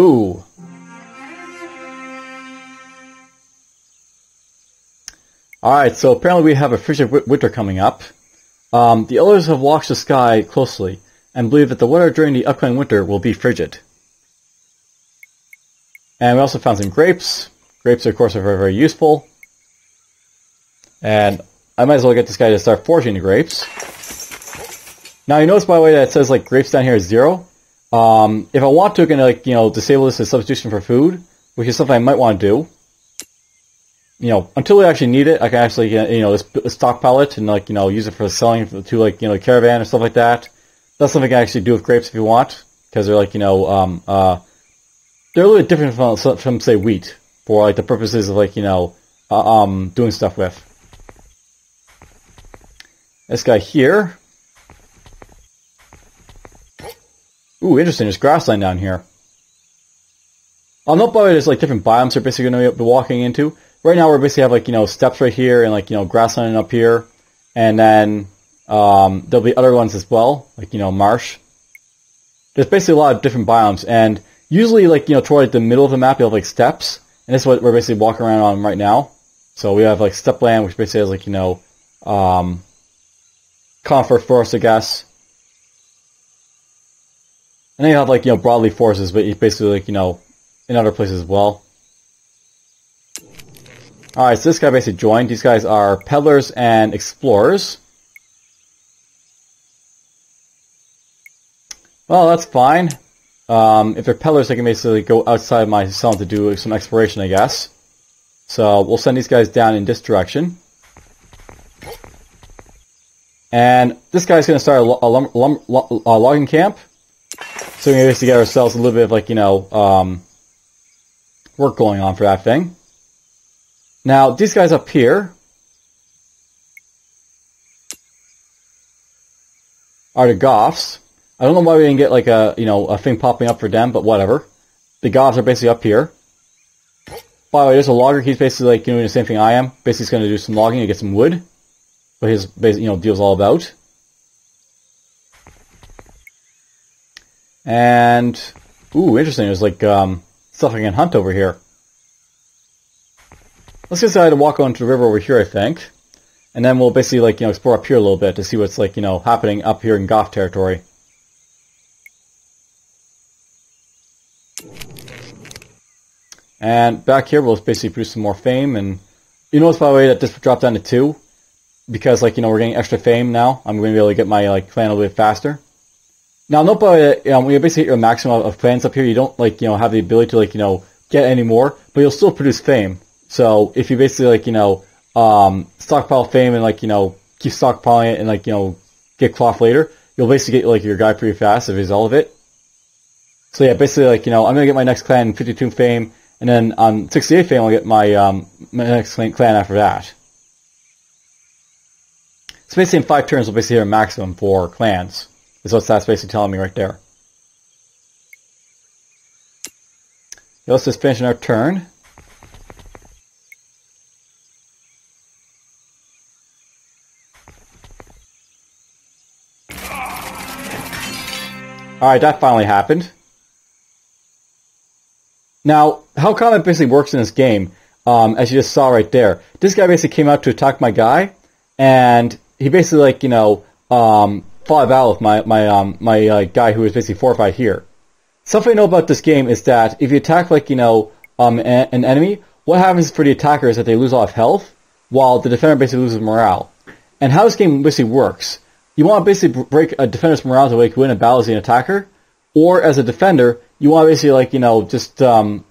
Ooh. Alright, so apparently we have a frigid winter coming up. The elders have watched the sky closely and believe that the weather during the upcoming winter will be frigid. And we also found some grapes. Grapes, of course, are very, very useful. And I might as well get this guy to start foraging the grapes. Now, you notice, by the way, that it says, like, grapes down here is 0. If I want to, I can, like, disable this as substitution for food, which is something I might want to do. Until we actually need it, I can actually, just stockpile it and, like, use it for selling to, like, caravan or stuff like that. That's something I can actually do with grapes if you want, because they're, like, they're a little bit different from, say, wheat, for, like, the purposes of, like, doing stuff with. This guy here. Ooh, interesting, there's grassland down here. I'll note, by the way, there's, like, different biomes we're basically going to be walking into. Right now, we're basically have, like, steppes right here and, like, grassland up here. And then, there'll be other ones as well, like, marsh. There's basically a lot of different biomes. And usually, like, toward the middle of the map, you'll have, like, steppes. And this is what we're basically walking around on right now. So we have, like, steppe land, which basically has, like, conifer forest, I guess. And then you have, like, broadleaf forests, but basically, like, in other places as well. Alright, so this guy basically joined. These guys are peddlers and explorers. Well, that's fine. If they're peddlers, they can basically go outside my zone to do some exploration, I guess. So we'll send these guys down in this direction. And this guy's going to start a logging camp. So we can basically get ourselves a little bit of, like, work going on for that thing. Now, these guys up here are the Goths. I don't know why we didn't get, like, a thing popping up for them, but whatever. The Goths are basically up here. By the way, there's a logger. He's basically, like, doing the same thing I am. Basically, he's going to do some logging and get some wood. What his, deal's all about. And, ooh, interesting. There's, like, stuff I can hunt over here. Let's decide to walk onto the river over here, I think. And then we'll basically, like, explore up here a little bit to see what's, like, happening up here in Goth territory. And back here, we'll basically produce some more fame. And you notice, by the way, that this dropped down to 2. Because, like, we're getting extra fame now. I'm going to be able to get my, like, clan a little bit faster. Now, note, by the way, when you basically hit your maximum of clans up here, you don't, like, have the ability to, like, get any more. But you'll still produce fame. So if you basically, like, stockpile fame and, like, keep stockpiling it and, like, get cloth later, you'll basically get, like, your guy pretty fast if it's all of it. So yeah, basically, like, I'm going to get my next clan 52 fame, and then on 68 fame, I'll get my, my next clan after that. So basically in 5 turns, we'll basically hit a maximum for clans. Is what that's basically telling me right there. Okay, let's just finish our turn. Alright, that finally happened. Now, how combat basically works in this game, as you just saw right there, this guy basically came out to attack my guy, and he basically, like, fought a battle with my guy who was basically fortified here. Something to know about this game is that if you attack, like, an enemy, what happens for the attacker is that they lose a lot of health, while the defender basically loses morale. And how this game basically works, you want to basically break a defender's morale to, like, win a battle as an attacker, or as a defender, you want to basically, like, just kill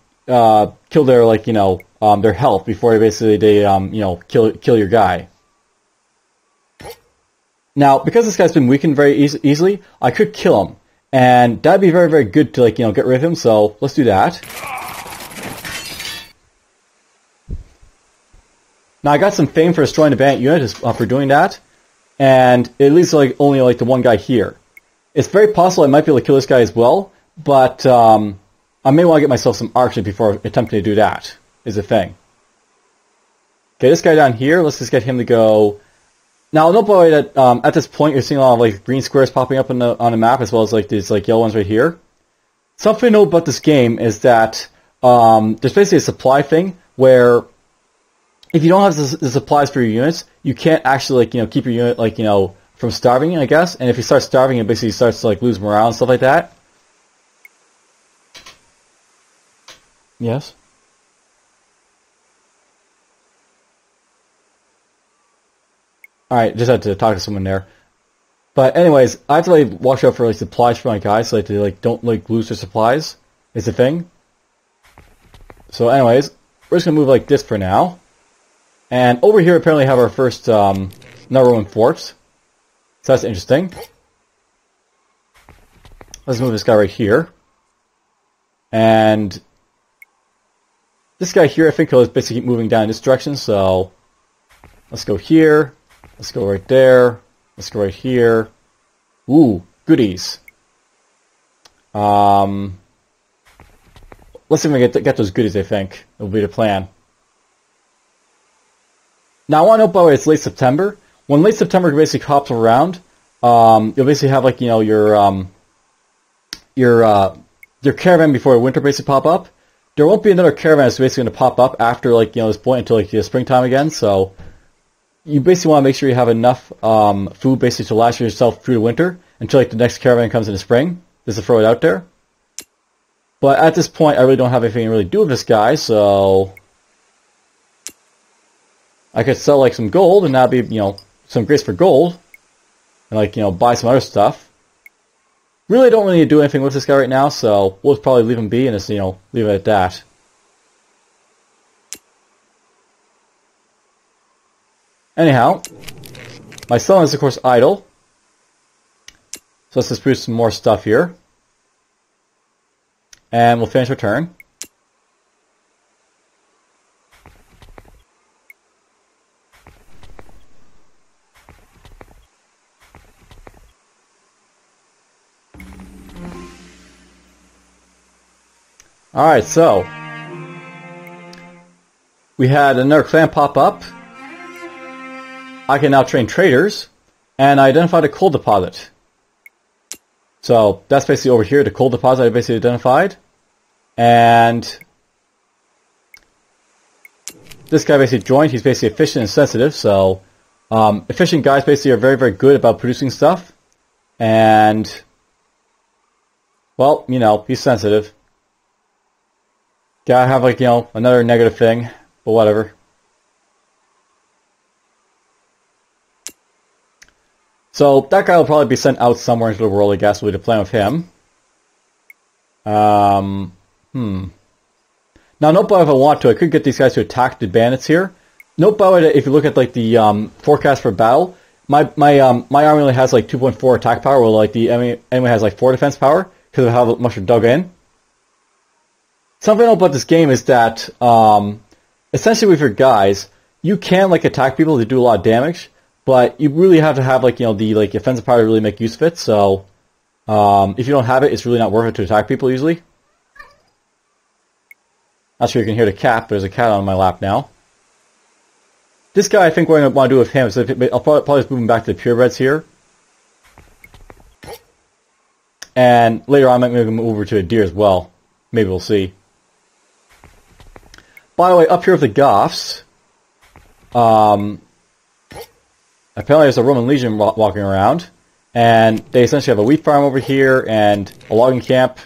their, like, their health before they kill your guy. Now, because this guy's been weakened very easily, I could kill him, and that'd be very, very good to, like, get rid of him. So let's do that. Now, I got some fame for destroying the bandit unit for doing that. And it leaves, like, only, like, the one guy here. It's very possible I might be able to kill this guy as well, but I may want to get myself some archers before attempting to do that, is the thing. Okay, this guy down here, let's just get him to go. Now, note, by the way, that at this point you're seeing a lot of, like, green squares popping up on the map, as well as, like, these, like, yellow ones right here. something to know about this game is that there's basically a supply thing where if you don't have the supplies for your units, you can't actually keep your unit from starving, I guess. And if you start starving, it basically starts to lose morale and stuff like that. Yes. Alright, just had to talk to someone there. But anyways, I have to watch out for supplies for my guys so they don't lose their supplies. Is the thing. So anyways, we're just gonna move like this for now. And over here apparently have our first number one fort. So that's interesting. Let's move this guy right here. And this guy here I think he'll basically keep moving down in this direction, so let's go here. Let's go right there. Let's go right here. Ooh, goodies. Let's see if we can get those goodies, I think. That will be the plan. Now, I want to know, by the way, it's late September. When late September basically hops around, you'll basically have, your caravan before winter basically pop up. There won't be another caravan that's basically going to pop up after, this point until, the springtime again, so you basically want to make sure you have enough food basically to last yourself through the winter until the next caravan comes in the spring. Just to throw it out there. But at this point, I really don't have anything to really do with this guy, so I could sell some gold, and that'd be some grace for gold, and buy some other stuff. Really don't need to do anything with this guy right now, so we'll probably leave him be and just leave it at that. Anyhow, my sun is of course idle, so let's just produce some more stuff here, and we'll finish our turn. Alright, so we had another clan pop up. I can now train traders, and I identified a coal deposit. So that's basically over here, the coal deposit I basically identified. And this guy basically joined. He's basically efficient and sensitive, so efficient guys basically are very, very good about producing stuff. And, well, he's sensitive. Gotta have, another negative thing, but whatever. So that guy will probably be sent out somewhere into the world, I guess, will be the plan with him. Now, note by the way, if I want to, I could get these guys to attack the bandits here. Note by the way that if you look at the forecast for battle, my army only has 2.4 attack power, while the enemy has 4 defense power because of how much they're dug in. Something else about this game is that essentially with your guys, you can attack people to do a lot of damage. But you really have to have the offensive power to really make use of it. So if you don't have it, it's really not worth it to attack people usually. Not sure you can hear the cat, but there's a cat on my lap now. This guy, I think what I want to do with him is I'll probably just move him back to the purebreds here. And later on, I might move him over to a deer as well. Maybe we'll see. By the way, up here with the Goths, apparently there's a Roman legion walking around, and they essentially have a wheat farm over here and a logging camp.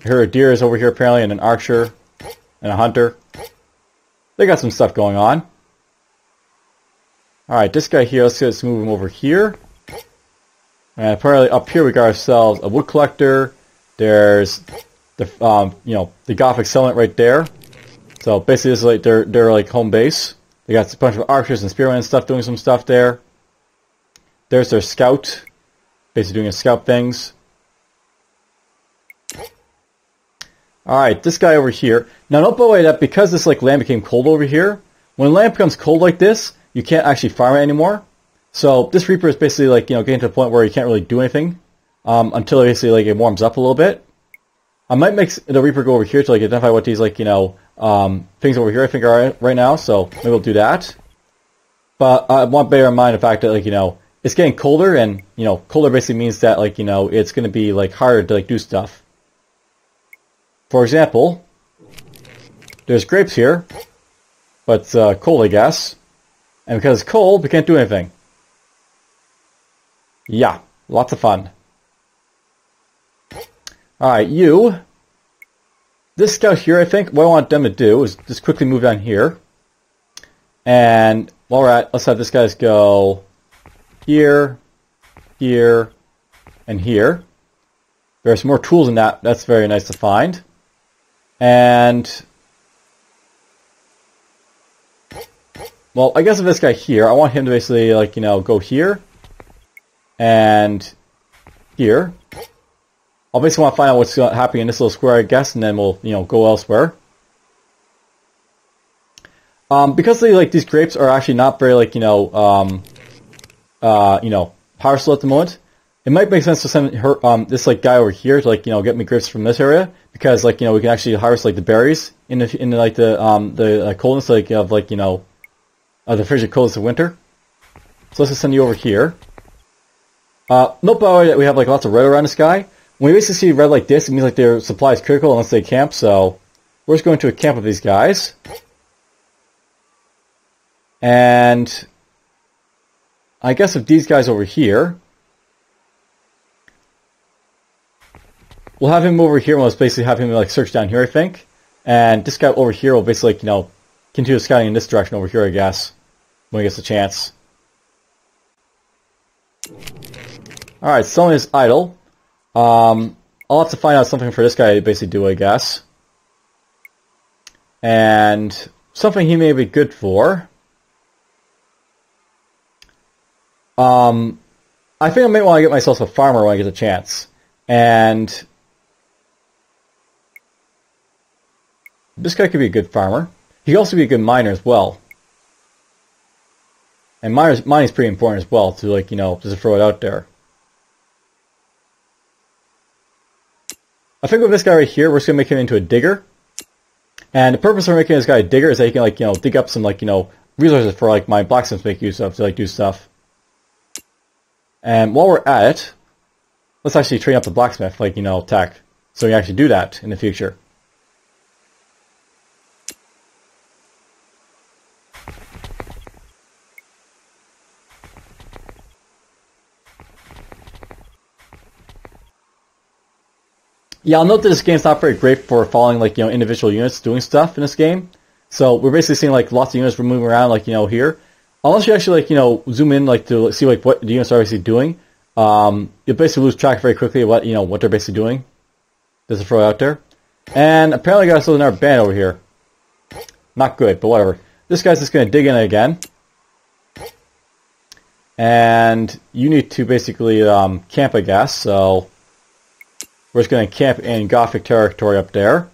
Here are deers over here apparently, and an archer and a hunter. They got some stuff going on. Alright, this guy here, let's move him over here. And apparently up here we got ourselves a wood collector. There's the the Gothic settlement right there. So basically this is their home base. They got a bunch of archers and spearmen and stuff doing some stuff there. There's their scout, basically doing his scout things. Alright, this guy over here. Now note by the way that because this land became cold over here, when land becomes cold like this, you can't actually farm it anymore. So this Reaper is basically getting to the point where you can't really do anything until basically it warms up a little bit. I might make the Reaper go over here to identify what these things over here I think are right now. So maybe we'll do that. But I want to bear in mind the fact that it's getting colder, and you know, colder basically means that like you know it's going to be like harder to like do stuff. For example, there's grapes here, but it's cold, I guess, and because it's cold, we can't do anything. Yeah, lots of fun. All right, you. This scout here, I think, what I want them to do is just quickly move down here. And while we're at, let's have this guys go here, here, and here. There's more tools in that. That's very nice to find. And, well, I guess if this guy here, I want him to basically, like, you know, go here and here. I'll basically want to find out what's happening in this little square, I guess, and then we'll, you know, go elsewhere. Because these grapes are actually not very, like, you know, powerful at the moment, it might make sense to send her, this, like, guy over here to, like, you know, get me grapes from this area, because, like, you know, we can actually harvest, like, the berries in the coldness, like, of, like, you know, the frigid coldness of winter. So let's just send you over here. Note, by the way, that we have, like, lots of red around the sky. When we basically see red like this, it means like their supply is critical unless they camp, so we're just going to a camp with these guys. And I guess if these guys over here, we'll have him over here, and we'll basically have him like search down here, I think. And this guy over here will basically, like, you know, continue scouting in this direction over here, I guess, when he gets a chance. Alright, someone is idle. I'll have to find out something for this guy to basically do, I guess. And something he may be good for. I think I might want to get myself a farmer when I get a chance. And this guy could be a good farmer. He could also be a good miner as well. And mining is pretty important as well, to, like, you know, just to throw it out there. I think with this guy right here, we're just going to make him into a digger. And the purpose of making this guy a digger is that he can, like, you know, dig up some, like, you know, resources for, like, my blacksmiths make use of to, like, do stuff. And while we're at it, let's actually train up the blacksmith, like, you know, tech. So we can actually do that in the future. Yeah, I'll note that this game's not very great for following, like, you know, individual units doing stuff in this game. So we're basically seeing, like, lots of units we're moving around, like, you know, here. Unless you actually, like, you know, zoom in, like, to see, like, what the units are actually doing, you'll basically lose track very quickly of what, you know, what they're basically doing. Just to throw it out there. And apparently I got another band over here. Not good, but whatever. This guy's just going to dig in again. And you need to basically camp, I guess, so we're just going to camp in Gothic territory up there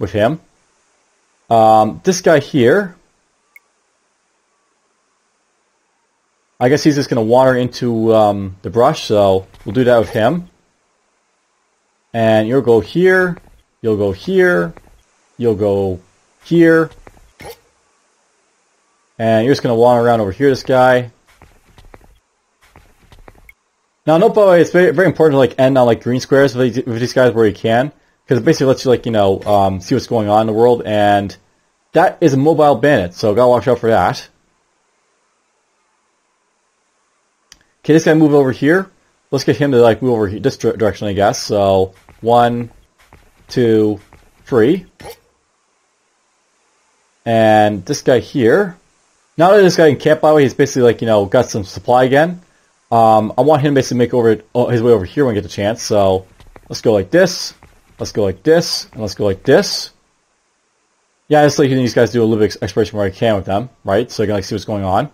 with him. This guy here, I guess he's just going to wander into the brush, so we'll do that with him. And you'll go here, you'll go here, you'll go here. And you're just going to wander around over here, this guy. Now, note, by the way, it's very, very important to, like, end on, like, green squares with these guys where you can, because it basically lets you, like, you know, see what's going on in the world, and that is a mobile bandit, so gotta watch out for that. Okay, this guy moved over here. Let's get him to, like, move over here, this direction, I guess. So 1, 2, 3, and this guy here. Now that this guy can camp, by the way, he's basically, like, you know, got some supply again. I want him to basically make his way over here when we get the chance. So let's go like this. Let's go like this, and let's go like this. Yeah, just like these guys do a little bit of exploration where I can with them, right? So you can, like, see what's going on.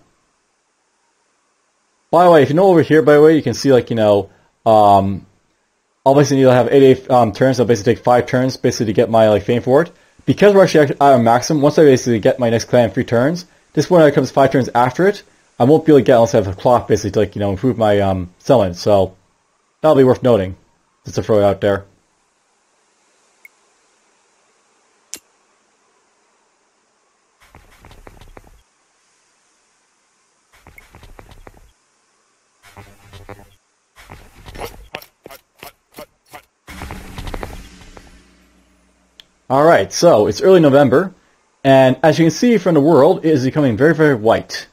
By the way, if you know over here, by the way, you can see, like, you know, I'll basically need to have 8 turns. I'll basically take 5 turns basically to get my, like, fame for it. Because we're actually at our maximum, once I basically get my next clan in 3 turns, this one that comes 5 turns after it, I won't be able to get unless I have a clock basically to, like, you know, improve my settlement. So that'll be worth noting, just to throw it out there. Alright, so it's early November, and as you can see from the world, it is becoming very, very white.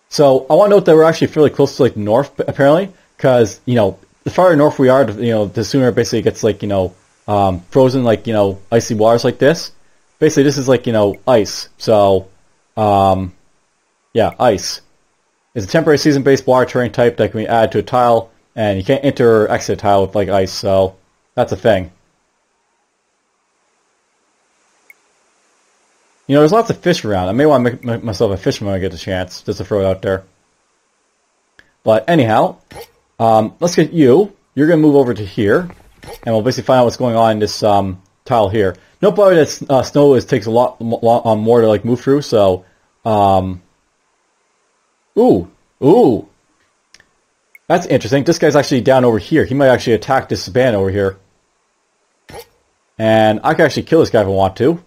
So I want to note that we're actually fairly close to like the north, apparently, because, you know, the farther north we are, the sooner it basically gets like, frozen, like, icy waters like this. Basically, this is like, ice. So, yeah, ice. It's a temporary season-based water terrain type that can be added to a tile, and you can't enter or exit a tile with like ice, so that's a thing. You know, there's lots of fish around. I may want to make myself a fisherman when I get the chance, just to throw it out there. But anyhow, let's get you. You're going to move over to here, and we'll basically find out what's going on in this tile here. Note, by the way, that snow takes a lot more to like move through. So, ooh, that's interesting. This guy's actually down over here. He might actually attack this band over here, and I can actually kill this guy if I want to.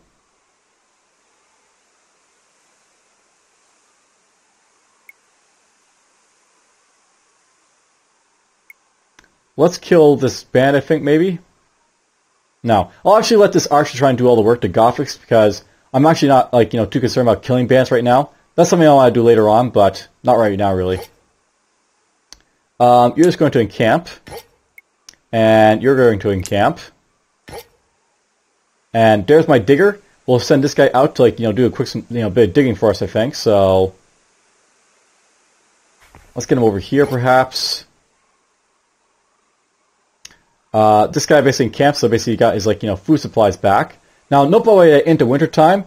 Let's kill this band, I think, maybe? No. I'll actually let this archer try and do all the work to Gothics, because I'm actually not, like, too concerned about killing bands right now. That's something I want to do later on, but not right now, really. You're just going to encamp. And you're going to encamp. And there's my digger. We'll send this guy out to, like, do a quick, bit of digging for us, I think, so... Let's get him over here, perhaps. This guy basically encamps, so basically he got his, like, food supplies back. Now, note by the way, into wintertime,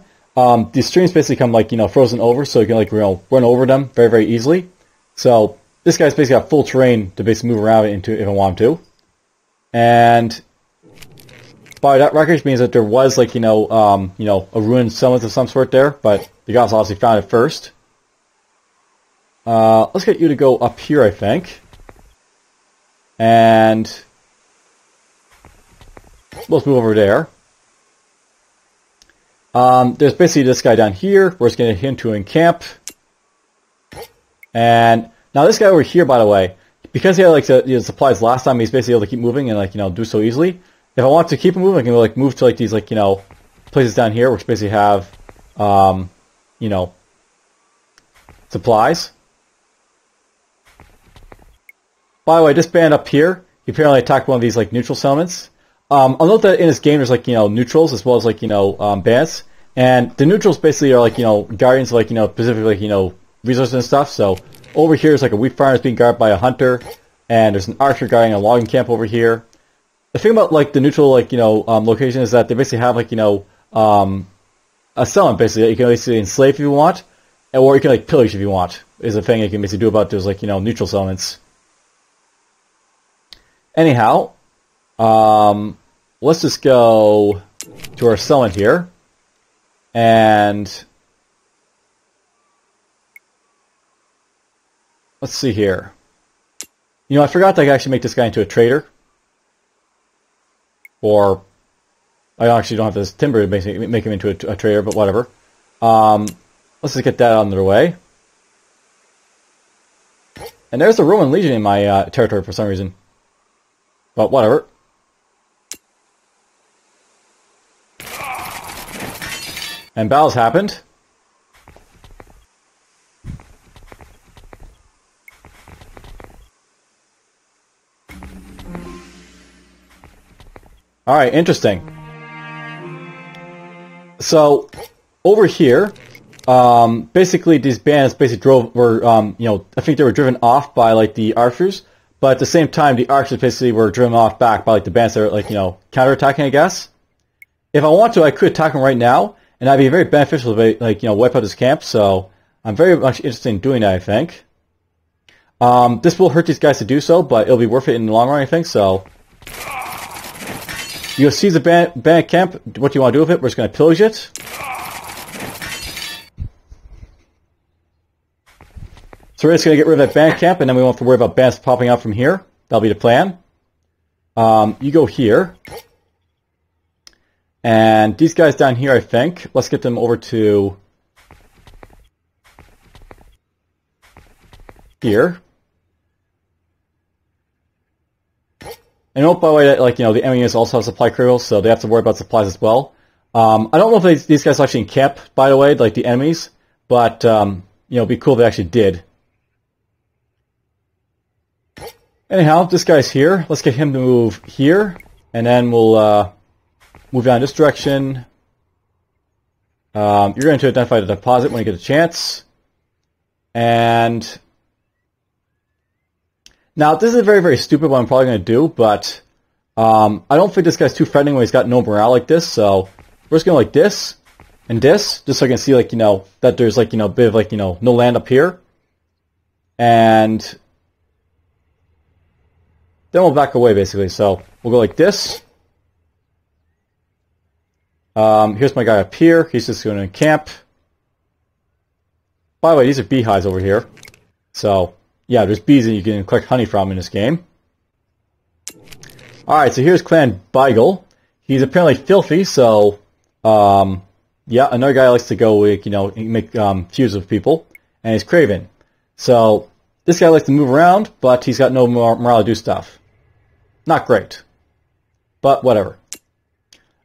these streams basically come, like, frozen over, so you can, like, run over them very, very easily. So, this guy's basically got full terrain to basically move around into if I want to. And by that record means that there was, like, a ruined settlement of some sort there, but the guys obviously found it first. Let's get you to go up here, I think. And let's move over there. There's basically this guy down here. We're just going to hit him to encamp. And now this guy over here, by the way, because he had like the supplies last time, he's basically able to keep moving and like do so easily. If I want to keep him moving, I can like move to like these like places down here, which basically have supplies. By the way, this band up here, he apparently attacked one of these like neutral settlements. I'll note that in this game there's like neutrals as well as like bands, and the neutrals basically are like guardians of like specifically like resources and stuff. So over here is like a wheat farm that's being guarded by a hunter, and there's an archer guarding a logging camp over here. The thing about like the neutral like location is that they basically have like a settlement basically that you can basically enslave if you want, or you can like pillage if you want. Is a thing you can basically do about those like neutral settlements. Anyhow, let's just go to our settlement here, and let's see here. I forgot that I could actually make this guy into a trader, or I actually don't have this timber to make him into a trader, but whatever. Let's just get that out of the way. And there's the Roman Legion in my territory for some reason. But whatever. And battles happened. Alright, interesting. So, over here, basically these bands basically were I think they were driven off by like the archers. But at the same time, the archers basically were driven off back by like the bands that were like counterattacking, I guess. If I want to, I could attack them right now, and that'd be very beneficial to like wipe out this camp. So I'm very much interested in doing that. I think this will hurt these guys to do so, but it'll be worth it in the long run. I think so. You'll see the band camp. What do you want to do with it? We're just going to pillage it. So we're just going to get rid of that band camp, and then we won't have to worry about bands popping out from here. That'll be the plan. You go here. And these guys down here, I think, let's get them over to here. And note, by the way, that the enemies also have supply critters, so they have to worry about supplies as well. I don't know if these guys actually encamp, by the way, like the enemies, but you know, it'd be cool if they actually did. Anyhow, this guy's here. Let's get him to move here, and then we'll move down this direction. You're going to identify the deposit when you get a chance. And now, this is very, very stupid what I'm probably going to do, but I don't think this guy's too threatening when he's got no morale like this, so we're just going to like this and this, just so I can see, like, you know, that there's, like, you know, a bit of, like, you know, no land up here. And then we'll back away, basically. So we'll go like this. Here's my guy up here. He's just going to camp. By the way, these are beehives over here. So, yeah, there's bees that you can collect honey from in this game. Alright, so here's Clan Beigel. He's apparently filthy, so, yeah, another guy likes to go, like, you know, make feuds with people. And he's Craven. So, this guy likes to move around, but he's got no morale to do stuff. Not great. But, whatever.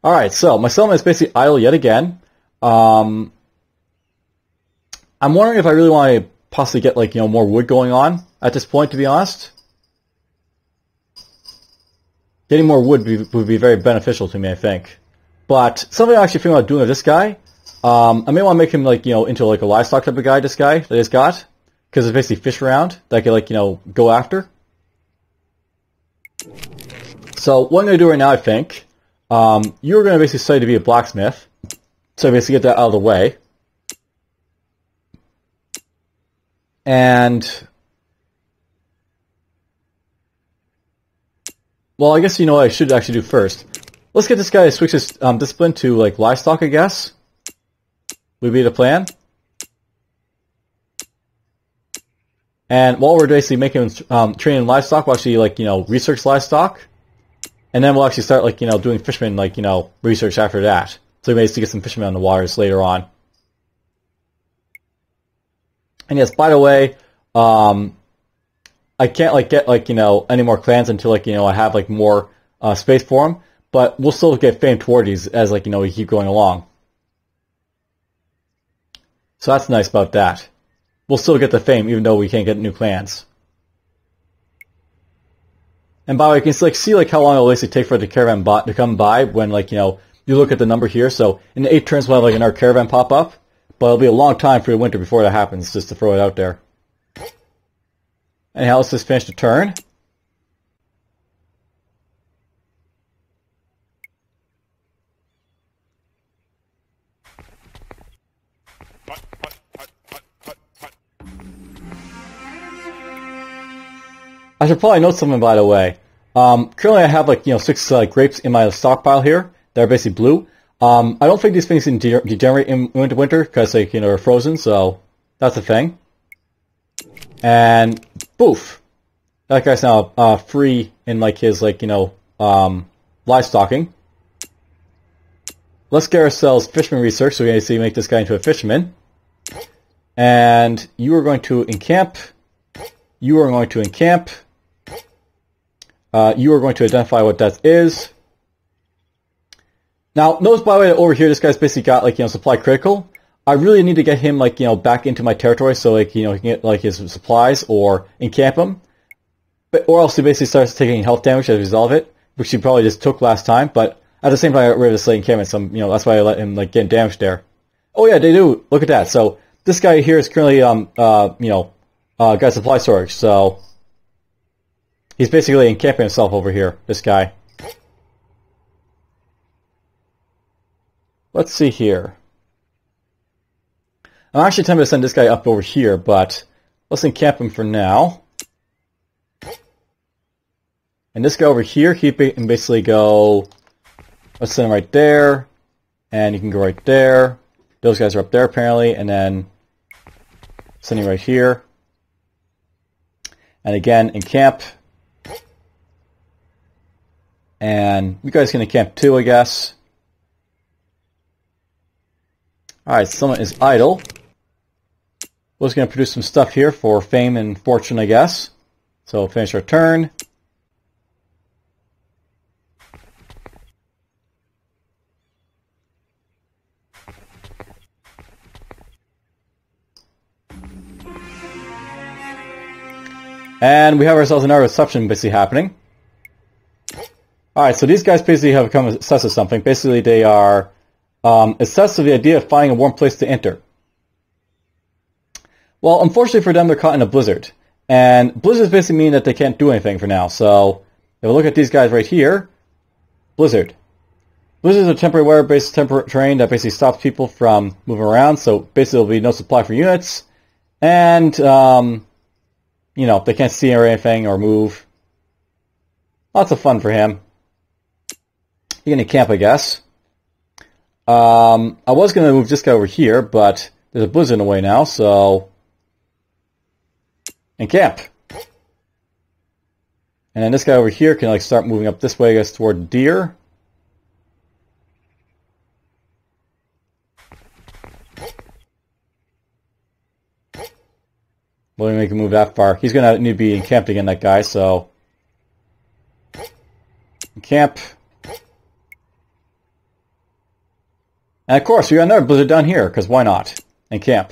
Alright, so, my settlement is basically idle yet again. I'm wondering if I really want to possibly get, like, you know, more wood going on at this point, to be honest. Getting more wood would be very beneficial to me, I think. But something I'm actually thinking about doing with this guy, I may want to make him, like, you know, into, like, a livestock type of guy, this guy that he's got. Because there's basically fish around that I can, like, you know, go after. So, what I'm going to do right now, I think, you're going to basically study to be a blacksmith. So, basically get that out of the way. And, well, I guess you know what I should actually do first. Let's get this guy to switch his discipline to, like, livestock, I guess. Would be the plan. And while we're basically making training livestock, we'll actually, like, you know, research livestock. And then we'll actually start, like, you know, doing fisherman, like, you know, research after that. So we may basically get some fishermen on the waters later on. And yes, by the way, I can't, like, get, like, you know, any more clans until, like, you know, I have, like, more space for them. But we'll still get fame toward these as, like, you know, we keep going along. So that's nice about that. We'll still get the fame even though we can't get new clans. And by the way, you can, like, see, like, how long it'll basically take for the caravan bot to come by when, like, you know, you look at the number here. So in 8 turns we'll have, like, another caravan pop up. But it'll be a long time for the winter before that happens, just to throw it out there. Anyhow, let's just finish the turn. I should probably note something, by the way. Currently I have, like, you know, 6 grapes in my stockpile here that are basically blue. I don't think these things can degenerate in winter because, like, you know, they're frozen, so that's a thing. And boof, that guy's now free in, like, his, like, you know, livestocking. Let's get ourselves fisherman research so we can see make this guy into a fisherman. And you are going to encamp. You are going to encamp. You are going to identify what that is. Now, notice, by the way, that over here, this guy's basically got, like, you know, supply critical. I really need to get him, like, you know, back into my territory so, like, you know, he can get, like, his supplies or encamp him. But, or else he basically starts taking health damage as a result of it, which he probably just took last time. But at the same time, I got rid of this encampment, so, you know, that's why I let him, like, get damaged there. Oh, yeah, they do. Look at that. So, this guy here is currently, you know, got supply storage, so he's basically encamping himself over here, this guy. Let's see here. I'm actually tempted to send this guy up over here, but let's encamp him for now. And this guy over here, he can basically go, let's send him right there, and he can go right there. Those guys are up there apparently, and then send him right here. And again, encamp. And you guys can encamp too, I guess. Alright, someone is idle. We're just going to produce some stuff here for fame and fortune, I guess. So finish our turn. And we have ourselves another reception basically happening. Alright, so these guys basically have become obsessed with something. Basically, they are obsessed with the idea of finding a warm place to enter. Well, unfortunately for them, they're caught in a blizzard. And blizzards basically mean that they can't do anything for now. So, if we look at these guys right here, blizzard. Blizzards are temporary weather-based terrain that basically stops people from moving around. So, basically, there'll be no supply for units. And, you know, they can't see or anything or move. Lots of fun for him. You're going to camp, I guess. I was going to move this guy over here, but there's a blizzard in the way now, so... And camp. And then this guy over here can like start moving up this way, I guess, toward deer. Well, we can move that far. He's going to need to be encamped again, that guy, so... Camp. And of course, we got another blizzard down here, because why not? And camp.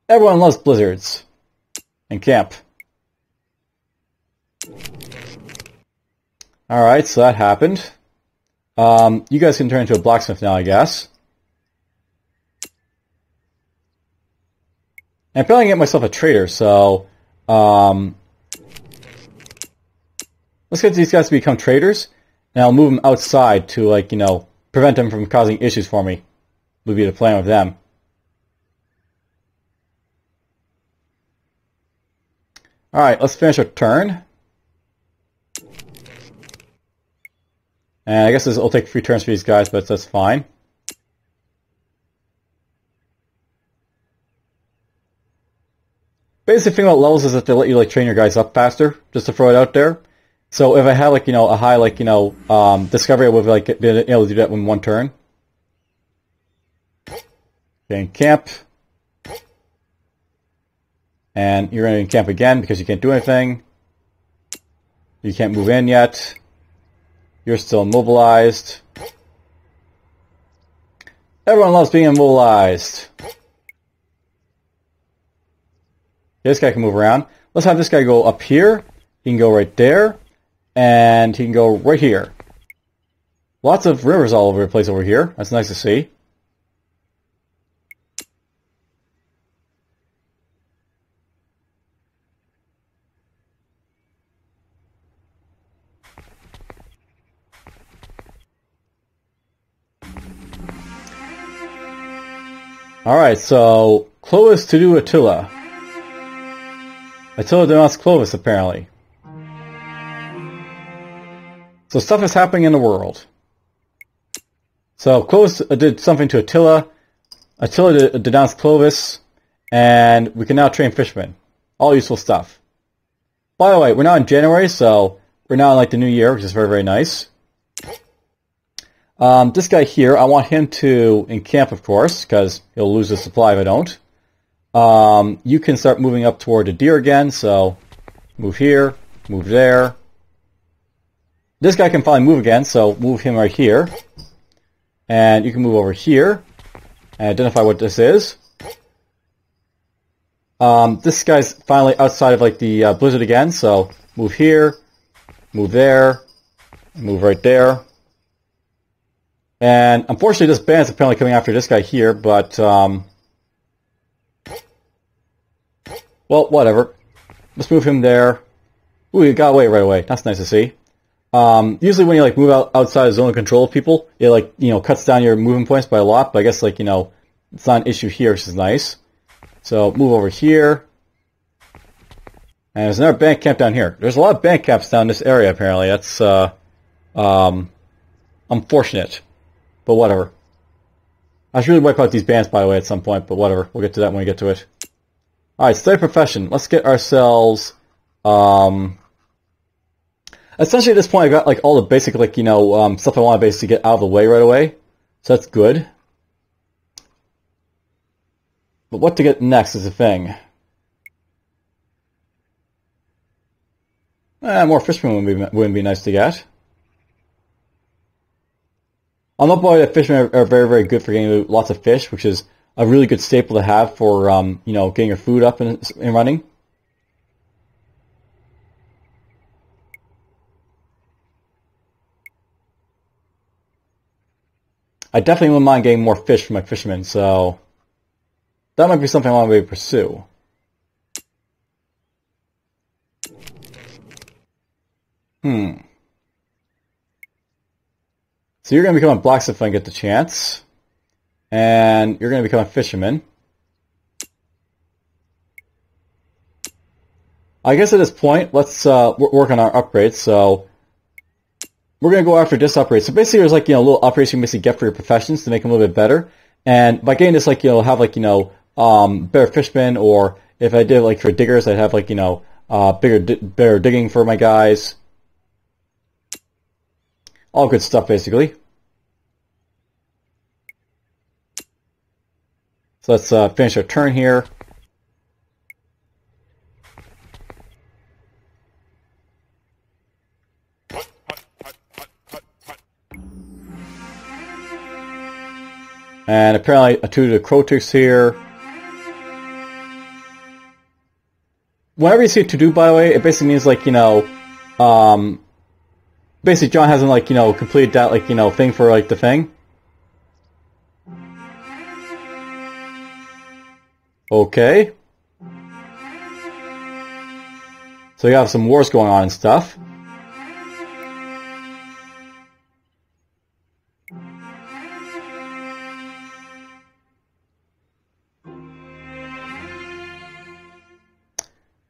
Everyone loves blizzards. And camp. Alright, so that happened. You guys can turn into a blacksmith now, I guess. And I'm planning to get myself a trader, so... let's get these guys to become traders. And I'll move them outside to, like, you know, prevent them from causing issues for me. Would be the plan with them. Alright, let's finish our turn. And I guess this will take 3 turns for these guys, but that's fine. Basic thing about levels is that they let you, like, train your guys up faster, just to throw it out there. So if I had, like, you know, a high, like, you know, discovery, I would have, like, been able to do that in 1 turn. Okay, camp. And you're going to camp again because you can't do anything. You can't move in yet. You're still immobilized. Everyone loves being immobilized. This guy can move around. Let's have this guy go up here. He can go right there. And he can go right here. Lots of rivers all over the place over here. That's nice to see. Alright, so Clovis to do Attila. Attila denounced Clovis, apparently. So stuff is happening in the world. So Clovis did something to Attila. Attila denounced Clovis. And we can now train fishermen. All useful stuff. By the way, we're now in January, so we're now in like the new year, which is very, very nice. This guy here, I want him to encamp, of course, because he'll lose his supply if I don't. You can start moving up toward the deer again, so move here, move there. This guy can finally move again, so move him right here. And you can move over here and identify what this is. This guy's finally outside of like the blizzard again, so move here, move there, move right there. And unfortunately this band's apparently coming after this guy here, but well, whatever. Let's move him there. Ooh, he got away right away. That's nice to see. Usually when you like move outside the zone of control of people, it like, you know, cuts down your movement points by a lot, but I guess like, you know, it's not an issue here, which is nice. So move over here. And there's another bank camp down here. There's a lot of bank camps down this area apparently. That's unfortunate. But whatever. I should really wipe out these bands by the way at some point, but whatever. We'll get to that when we get to it. Alright, study profession. Let's get ourselves essentially at this point I got like all the basic like, you know, stuff I want to basically get out of the way right away. So that's good. But what to get next is the thing. More fishermen wouldn't be nice to get. I'll not believe that fishermen are very, very good for getting lots of fish, which is a really good staple to have for, you know, getting your food up and running. I definitely wouldn't mind getting more fish for my fishermen, so that might be something I want to pursue. So you're going to become a blacksmith when I get the chance. And you're going to become a fisherman. I guess at this point, let's work on our upgrades. So we're going to go after this upgrade. So basically there's like, you know, little upgrades you can basically get for your professions to make them a little bit better. And by getting this, like, you know, have like, you know, better fishermen, or if I did like for diggers, I'd have like, you know, better digging for my guys. All good stuff, basically. So let's finish our turn here. And apparently a 2 to the Crotix here. Whenever you see a to-do, by the way, it basically means, like, you know, basically Jon hasn't, like, you know, completed that, like, you know, thing for, like, the thing. Okay. So you have some wars going on and stuff.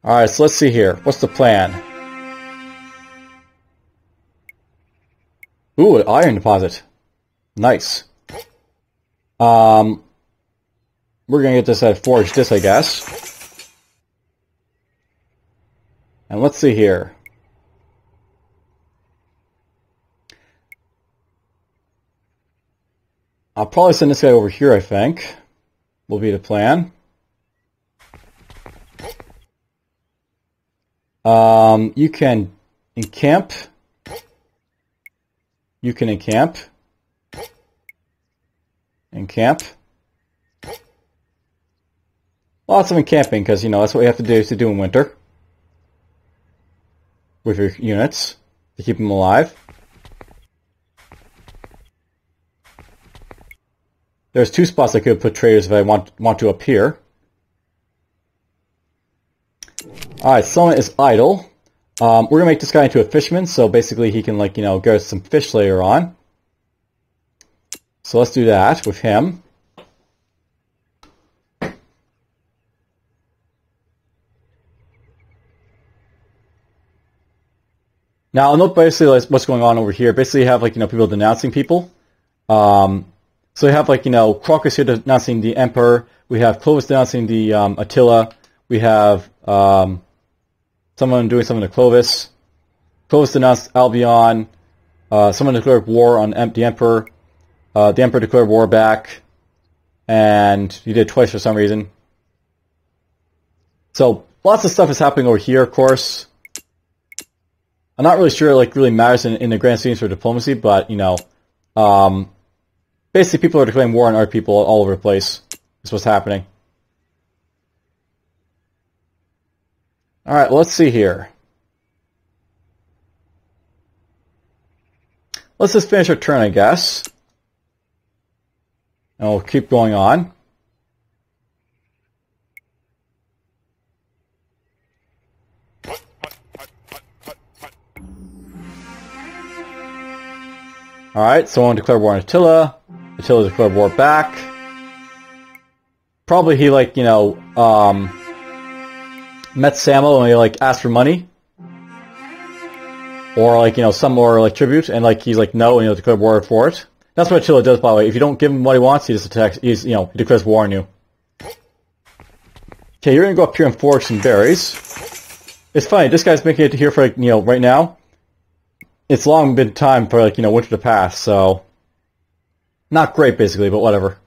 Alright, so let's see here. What's the plan? Ooh, an iron deposit. Nice. We're gonna get this at forge this, I guess. And let's see here. I'll probably send this guy over here, I think. Will be the plan. You can encamp. You can encamp. Encamp. Lots of encamping, because, you know, that's what you have to do in winter. With your units, to keep them alive. There's 2 spots I could put traders if I want to up here. Alright, someone is idle. We're going to make this guy into a fisherman, so basically he can, like, you know, get us some fish later on. So let's do that with him. Now, I'll note basically what's going on over here. Basically, you have, like, you know, people denouncing people. So you have, like, you know, Crocus here denouncing the Emperor. We have Clovis denouncing the Attila. We have someone doing something to Clovis. Clovis denounced Albion. Someone declared war on the Emperor. The Emperor declared war back. And he did twice for some reason. So, lots of stuff is happening over here, of course. I'm not really sure it, like, really matters in the grand schemes for diplomacy, but, you know, basically people are declaring war on other people all over the place. That's what's happening. Alright, let's see here. Let's just finish our turn, I guess. And we'll keep going on. Alright, someone declared war on Attila. Attila declared war back. Probably he, like, you know, met Samuel and he, like, asked for money. Or, like, you know, some more, like, tribute, and, like, he's like, no, and he'll declare war for it. That's what Attila does, by the way. If you don't give him what he wants, he just attacks, he declares war on you. Okay, you're gonna go up here and forge some berries. It's funny, this guy's making it here for, like, you know, right now. It's long been time for, like, you know, winter to pass, so not great, basically, but whatever.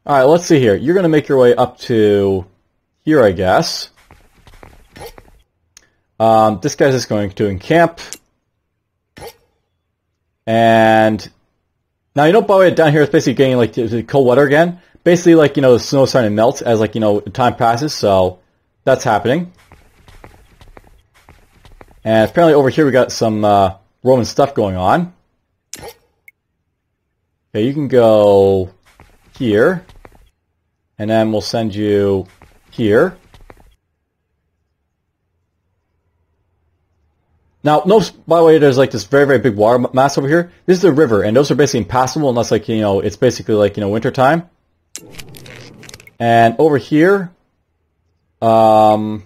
Alright, let's see here. You're going to make your way up to here, I guess. This guy's just going to encamp. And now, you know, by the way, down here it's basically getting, like, the cold weather again. basically, like, you know, the snow starting to melt as, like, you know, time passes, so that's happening. And apparently over here we got some Roman stuff going on. Okay, you can go here, and then we'll send you here. Now, notice, by the way, there's like this very, very big water mass over here. This is the river, and those are basically impassable unless, like, you know, it's basically like, you know, winter time. And over here, okay,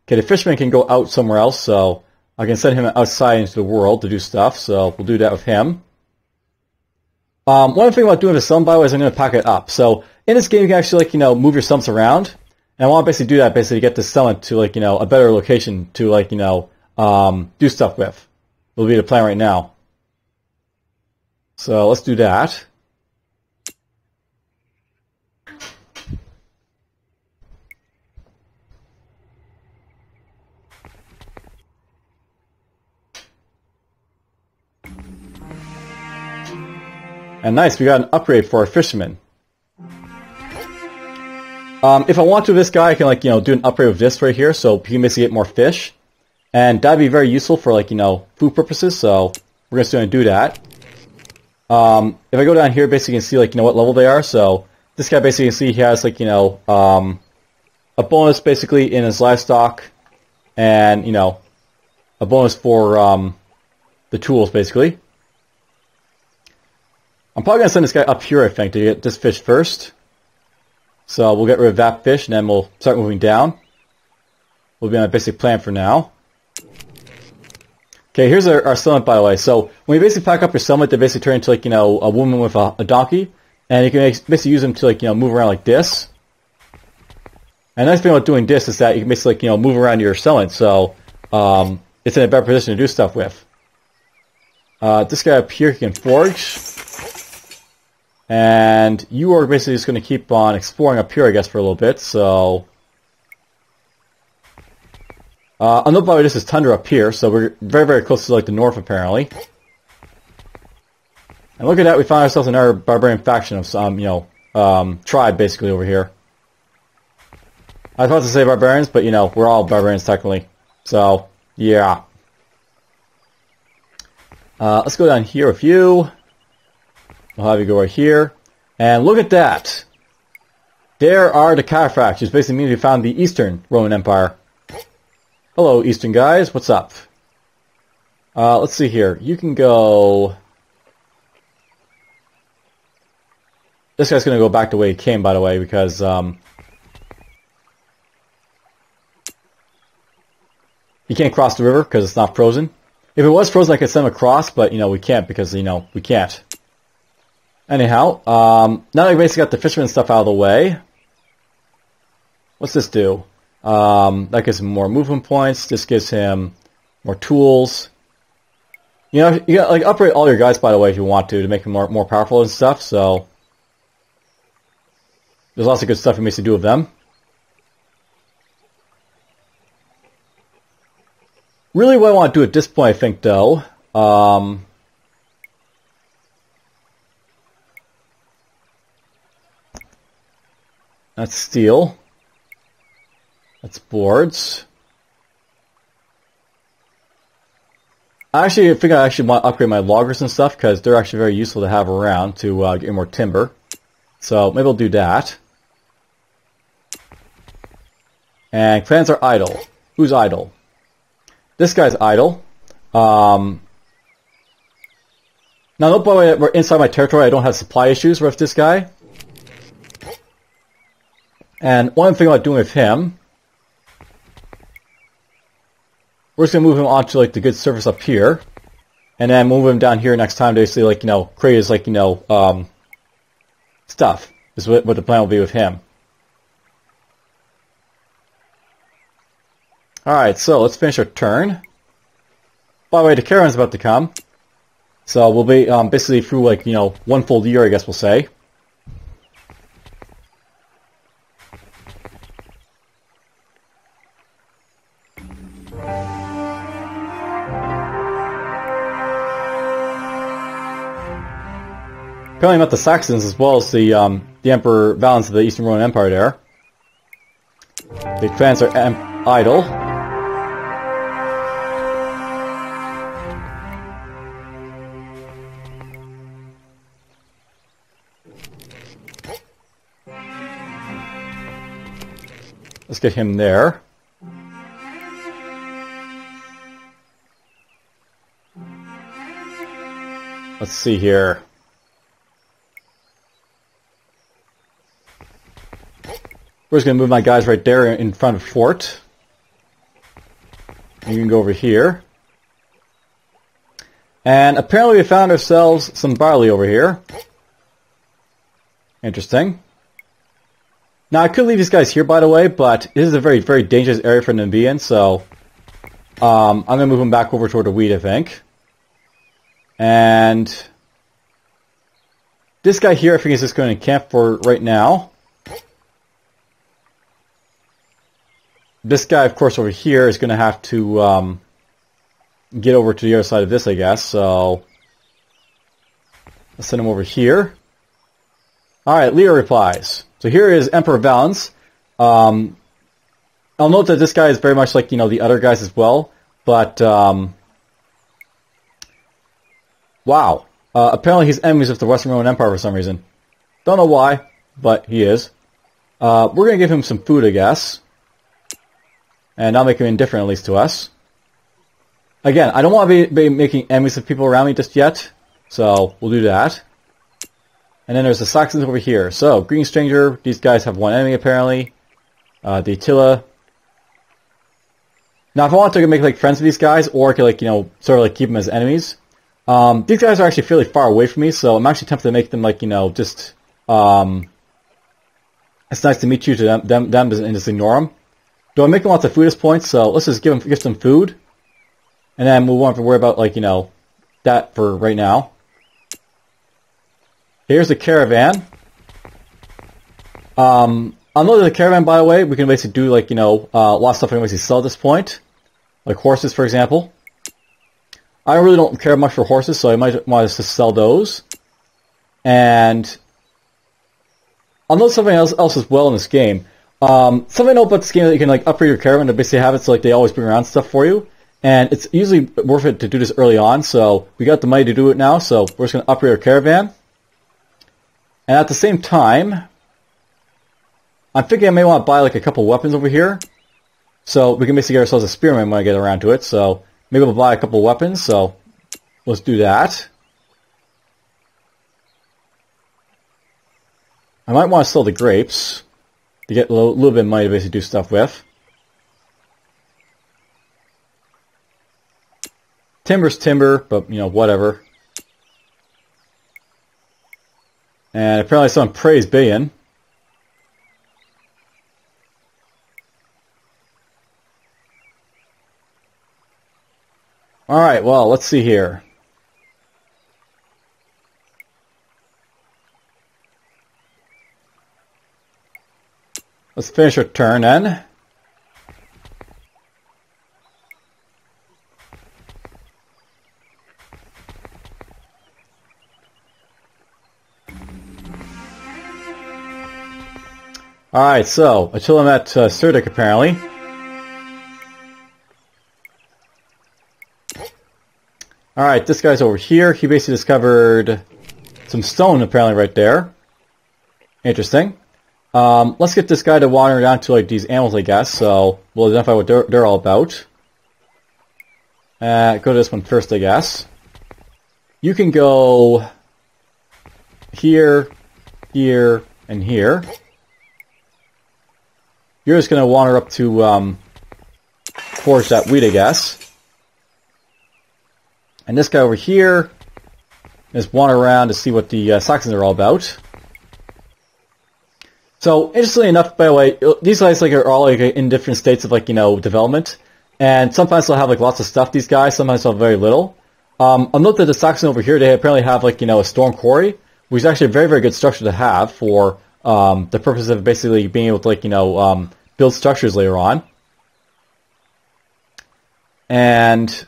the fisherman can go out somewhere else, so I can send him outside into the world to do stuff, so we'll do that with him. One thing about doing the summon, by the way, is I'm going to pack it up. So in this game, you can actually, like, you know, move your summons around. And I want to basically do that, basically to get the summon to, like, you know, a better location to, like, you know, do stuff with. Will be the plan right now. So let's do that. And nice, we got an upgrade for our fisherman. If I want to, this guy, I can, like, you know, do an upgrade with this right here, so he can basically get more fish. And that'd be very useful for, like, you know, food purposes, so we're just going to do that. If I go down here, basically you can see, like, you know, what level they are, so this guy basically you can see he has, like, you know, a bonus basically in his livestock, and, you know, a bonus for the tools, basically. I'm probably going to send this guy up here, I think, to get this fish first. So we'll get rid of that fish, and then we'll start moving down. We'll be on a basic plan for now. Okay, here's our summit, by the way. So when you basically pack up your summit, they basically turn into, like, you know, a woman with a donkey. And you can basically use them to, like, you know, move around like this. And the nice thing about doing this is that you can basically, like, you know, move around your summit. So it's in a better position to do stuff with. This guy up here can forge. And you are basically just going to keep on exploring up here, I guess, for a little bit, so... I know, by the way, this is tundra up here, so we're very, very close to, like, the north, apparently. And look at that, we found ourselves in our barbarian faction of some, you know, tribe, basically, over here. I was about to say barbarians, but, you know, we're all barbarians, technically. So, yeah. Let's go down here with you. We'll have you go right here. And look at that. There are the cataphracts, which basically means we found the Eastern Roman Empire. Hello, Eastern guys. What's up? Let's see here. You can go... This guy's going to go back the way he came, by the way, because... he can't cross the river because it's not frozen. If it was frozen, I could send him across, but, you know, we can't because, you know, we can't. Anyhow, now that we basically got the fisherman stuff out of the way, what's this do? That gives him more movement points. This gives him more tools. You know, you got, like, upgrade all your guys, by the way, if you want to make them more powerful and stuff. So there's lots of good stuff you may do with them. Really, what I want to do at this point, I think, though. That's steel. That's boards. I think I actually want to upgrade my loggers and stuff because they're actually very useful to have around to get more timber. So maybe I'll do that. And clans are idle. Who's idle? This guy's idle. Now, note, by the way, we're inside my territory. I don't have supply issues with this guy. And one thing about doing with him, we're just going to move him onto, like, the good surface up here. And then move him down here next time to basically, like, you know, create his, like, you know, stuff. Is what the plan will be with him. Alright, so let's finish our turn. By the way, the caravan's about to come. So we'll be basically through, like, you know, one full year, I guess we'll say. Apparently met the Saxons as well as the Emperor Valens of the Eastern Roman Empire there. Big fans are idle. Let's get him there. Let's see here. We're just going to move my guys right there in front of fort. You can go over here. And apparently we found ourselves some barley over here. Interesting. Now I could leave these guys here, by the way, but this is a very, very dangerous area for them to be in, so I'm going to move them back over toward the wheat, I think. And this guy here, I think, is just going to camp for right now. This guy, of course, over here is going to have to get over to the other side of this, I guess. So let's send him over here. Alright, Leo replies. So here is Emperor Valens. I'll note that this guy is very much like, the other guys as well. But, wow. Apparently he's enemies of the Western Roman Empire for some reason. Don't know why, but he is. We're going to give him some food, I guess. And not make him indifferent, at least to us. Again, I don't want to be making enemies of people around me just yet. So, we'll do that. And then there's the Saxons over here. So, Green Stranger, these guys have one enemy apparently. The Attila. Now, if I want to make like friends with these guys, or I could like, sort of like keep them as enemies. These guys are actually fairly far away from me, so I'm actually tempted to make them like, just, it's nice to meet you to them and just ignore them. Do I make them lots of food at this point? So let's just give some food. And then we won't have to worry about, like, that for right now. Here's the caravan. Unloading the caravan, by the way, we can basically do, like, a lot of stuff we can basically sell at this point. Like horses, for example. I really don't care much for horses, so I might want to just sell those. And unload something else as well in this game. Something I know about this game that you can like upgrade your caravan to basically have it so like they always bring around stuff for you. And it's usually worth it to do this early on, so we got the money to do it now, so we're just going to upgrade our caravan. And at the same time, I'm thinking I may want to buy like a couple weapons over here. So we can basically get ourselves a spearman when I get around to it, so maybe we'll buy a couple weapons, so let's do that. I might want to sell the grapes to get a little bit of money to basically do stuff with. Timber's timber, but, whatever. And apparently someone praised Bayan. Alright, well, let's see here. Let's finish our turn then. Alright, so, Attila met Serdic apparently. Alright, this guy's over here. He basically discovered some stone apparently right there. Interesting. Let's get this guy to wander down to like these animals, I guess, so we'll identify what they're all about. Go to this one first, I guess. You can go here, here, and here. You're just going to wander up to forage that wheat, I guess. And this guy over here just wander around to see what the Saxons are all about. So, interestingly enough, by the way, these guys like are all like in different states of like development, and sometimes they'll have like lots of stuff. These guys sometimes they'll have very little. I'll note that the Saxons over here they apparently have like a storm quarry, which is actually a very very good structure to have for the purpose of basically being able to like build structures later on. And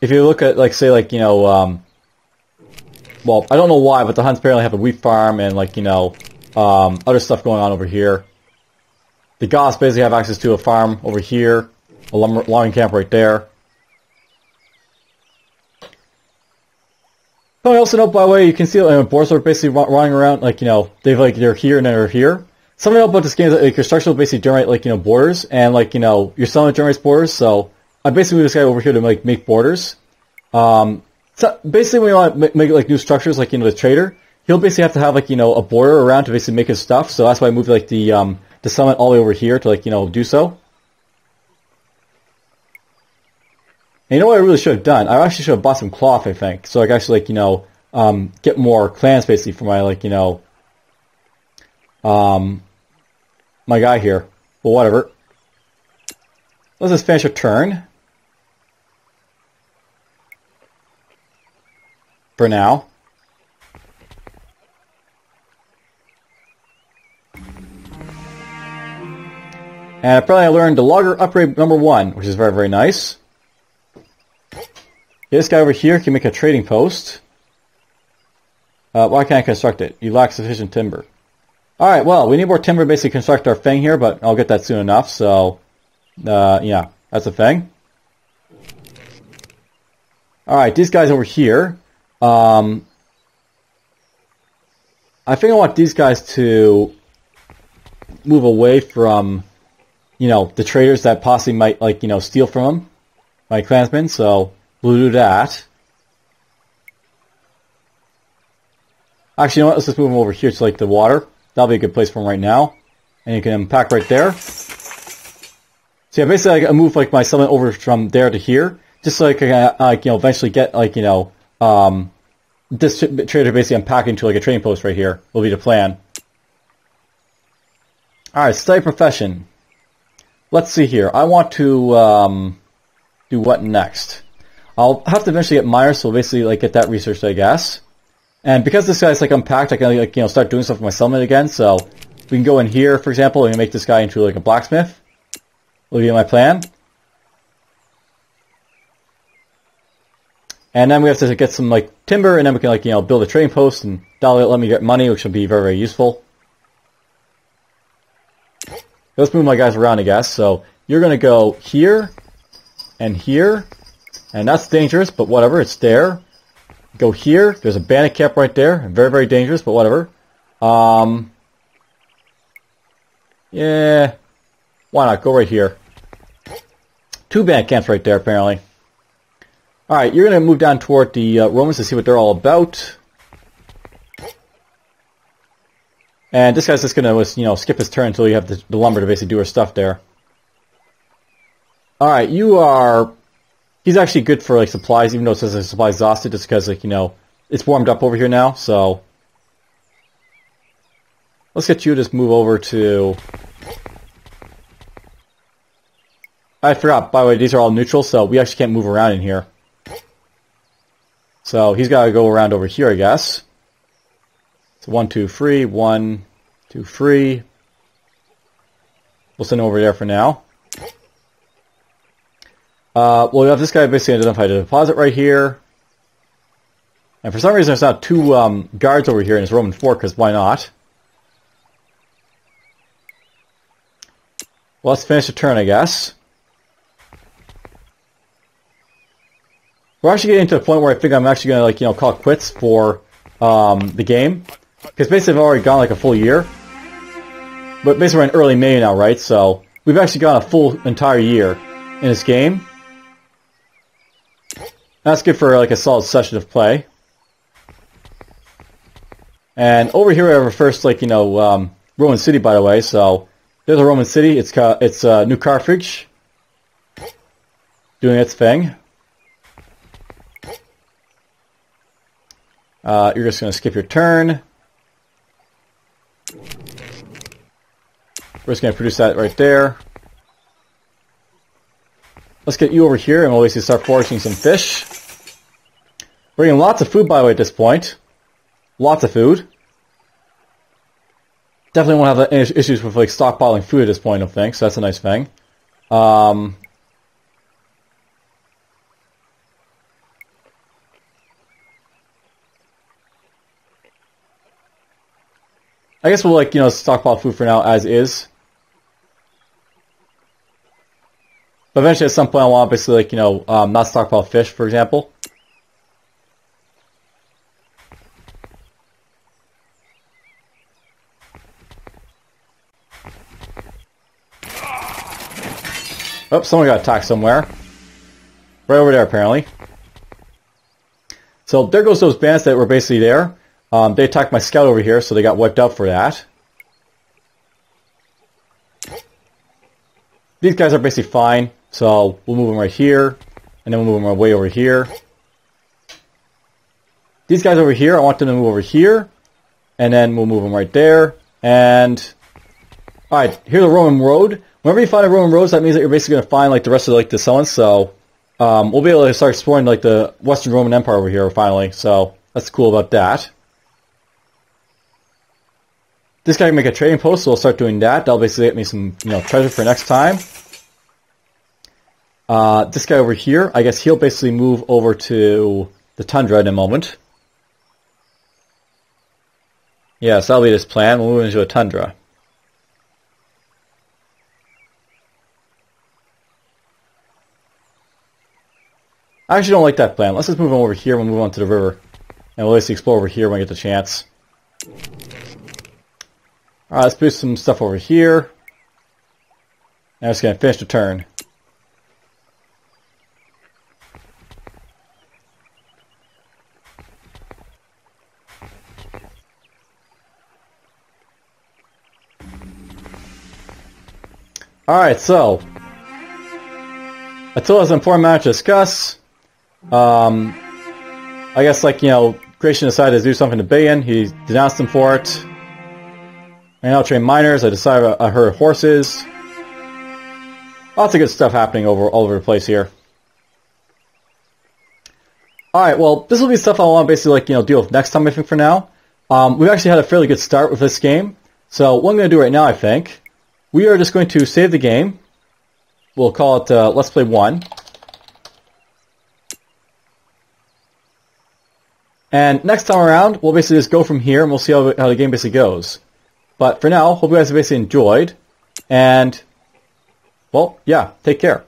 if you look at like say like well, I don't know why, but the Huns apparently have a wheat farm and, like, you know, other stuff going on over here. The Goths basically have access to a farm over here, a logging camp right there. I also know, by the way, you can see boars are basically running around, like, you know, they're here and they're here. Something about this game is that like, construction will basically generate, like, you know, borders, and, like, you know, your settlement generates borders, so I basically moved this guy over here to, like, make borders. So basically when you want to make, like, new structures, like, you know, the trader, he'll basically have to have, like, you know, a border around to basically make his stuff, so that's why I moved, like, the settlement all the way over here to, like, you know, do so. And you know what I really should have done? I actually should have bought some cloth, I think. So I could actually, like, you know, get more clans, basically, for my, like, you know, my guy here. But whatever. Let's just finish a turn. For now. And apparently I learned the logger upgrade number 1, which is very, very nice. This guy over here can make a trading post. Why can't I construct it? You lack sufficient timber. Alright, well, we need more timber to basically construct our thing here, but I'll get that soon enough, so... yeah, that's a thing. Alright, these guys over here. I think I want these guys to move away from, you know, the traders that possibly might, like, you know, steal from them. My clansmen, so... we'll do that. Actually, you know what? Let's just move him over here to, like, the water. That'll be a good place for him right now. And you can unpack right there. So yeah, basically I move, like, my settlement over from there to here, just so I can, you know, eventually get, like, you know, this trader basically unpacking to, like, a trading post right here. Will be the plan. All right, study profession. Let's see here. I want to do what next? I'll have to eventually get miners, so basically, like, get that researched, I guess. And because this guy's, like, unpacked, I can, like, you know, start doing stuff with my settlement again. So we can go in here, for example, and make this guy into, like, a blacksmith. Will be my plan. And then we have to get some, like, timber, and then we can, like, you know, build a trading post, and that'll let me get money, which will be very, very useful. Let's move my guys around, I guess. So you're going to go here and here. And that's dangerous, but whatever, it's there. Go here, there's a bandit camp right there. Very, very dangerous, but whatever. Yeah, why not? Go right here. 2 bandit camps right there, apparently. Alright, you're going to move down toward the Romans to see what they're all about. And this guy's just going to, you know, skip his turn until you have the lumber to basically do her stuff there. Alright, you are... He's actually good for, like, supplies, even though it says the supply exhausted, just because, like, you know, it's warmed up over here now, so... Let's get you to just move over to... I forgot, by the way, these are all neutral, so we actually can't move around in here. So he's got to go around over here, I guess. So 1, 2, 3, 1, 2, 3. We'll send him over there for now. Well, we have this guy basically identified a deposit right here. And for some reason there's not 2 guards over here in this Roman fort, because why not? Well, let's finish the turn, I guess. We're actually getting to a point where I think I'm actually going to, like, you know, call it quits for the game. Because basically I've already gone, like, a full year. But basically we're in early May now, right? So we've actually gone a full entire year in this game. That's good for, like, a solid session of play. And over here we have our first, like, you know, Roman city, by the way. So there's a Roman city. It's New Carthage doing its thing. You're just going to skip your turn. We're just going to produce that right there. Let's get you over here, and we'll basically start foraging some fish. We're getting lots of food, by the way, at this point. Lots of food. Definitely won't have any issues with, like, stockpiling food at this point, I don't think, so that's a nice thing. I guess we'll, like, you know, stockpile food for now as is. But eventually at some point I want to basically, like, you know, not stockpile fish, for example. Oh, someone got attacked somewhere. Right over there, apparently. So there goes those bandits that were basically there. They attacked my scout over here, so they got wiped out for that. These guys are basically fine, so we'll move them right here, and then we'll move them way over here. These guys over here, I want them to move over here, and then we'll move them right there. And alright, here's the Roman road. Whenever you find a Roman road, that means that you're basically going to find, like, the rest of, like, the settlements. So we'll be able to start exploring, like, the Western Roman Empire over here finally. So that's cool about that. This guy can make a trading post, so we'll start doing that. That'll basically get me some, you know, treasure for next time. This guy over here, I guess he'll basically move over to the tundra in a moment. Yeah, so that'll be this plan. We'll move into a tundra. I actually don't like that plan. Let's just move on over here. We'll move on to the river. And we'll basically explore over here when we get the chance. Alright, let's boost some stuff over here. And I'm just going to finish the turn. Alright, so until it's an important matter to discuss, I guess, like, you know, Gratian decided to do something to Billion. He denounced him for it. I now train miners. I decided I herd horses. Lots of good stuff happening all over the place here. Alright, well, this will be stuff I want to basically, like, you know, deal with next time, I think, for now. We've actually had a fairly good start with this game. So what I'm going to do right now, I think, we are just going to save the game. We'll call it Let's Play 1. And next time around, we'll basically just go from here and we'll see how the game basically goes. But for now, hope you guys have basically enjoyed. And, well, yeah, take care.